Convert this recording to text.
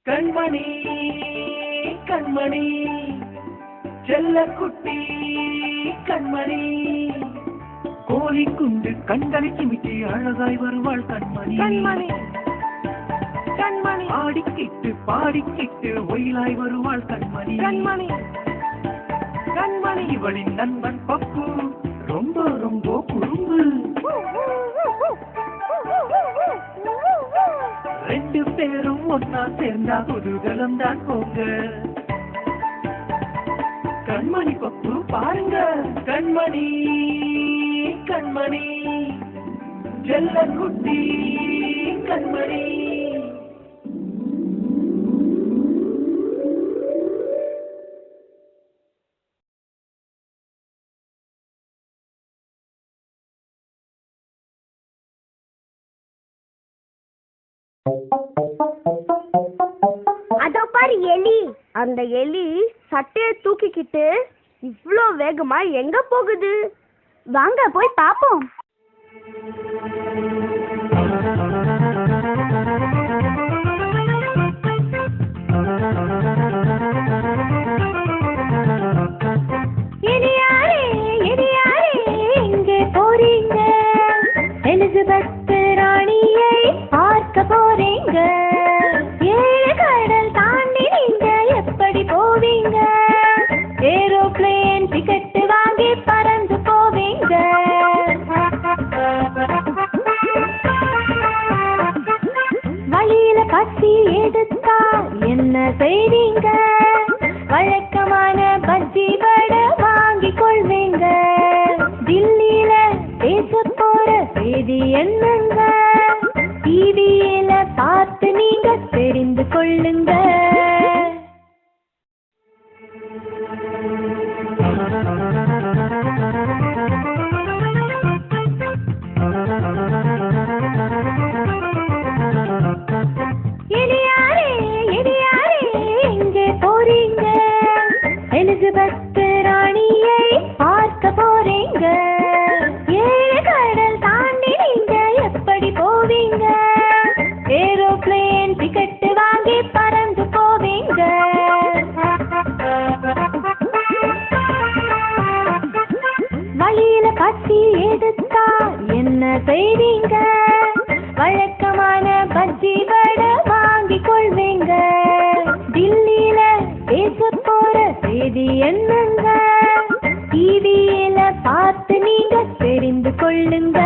கண்மணி கண்மணி செல்லக்குட்டி கண்மணி கோழி குண்டு கண்களை சிமிட்டி அழகாய் வருவாள் கண்மணி கண்மணி கண்மணி ஆடிக்கிட்டு பாடிக்கிட்டு ஒயிலாய் வருவாள் கண்மணி கண்மணி கண்மணி இவளின் நண்பன் பப்பு ரொம்ப ரொம்ப குறும்பு ரெண்டு பேரும் ஒன்னா சேர்ந்தா குதூகலம் தான் போங்க கண்மணி பப்பு பாருங்க கண்மணி கண்மணி செல்லக்குட்டி கண்மணி அதோ பாரு எலி. அந்த எலி சட்டையை தூக்கிக்கிட்டு இவ்ளோ வேகமா எங்க போகுது? வாங்க போய் பாப்போம். எங்கே போறீங்க? எலிசபெத் ராணியை பார்க்க போறீங்க. ஏழு கடல் தாண்டி நீங்க எப்படி போவீங்க? ஏரோப்ளேன் டிக்கெட் வாங்கி பறந்து போவீங்க. வழியில பசி எடுத்தா என்ன செய்வீங்க? வழக்கமான பஜ்ஜி வடை வாங்கி கொள்வீங்க. தில்லியில பேச போற செய்தி என்னங்க? டிவியில பார்த்து நீங்க தெரிந்து கொள்ளுங்க. எங்கே போறீங்க? எலிசபெத் ராணியை பார்க்க போறீங்க. ஏழு கடல் தாண்டி நீங்க எப்படி போவீங்க? ஏரோப்ளேன் டிக்கெட் வாங்கி பறந்து போவீங்க. வழியில பசி எடுத்தா என்ன செய்வீங்க? வழக்கமான பஜ்ஜி வடை வாங்கி கொள்வீங்க. தில்லியில பேச போற செய்தி என்னங்க? டிவியில பார்த்து நீங்க தெரிந்து கொள்ளுங்க.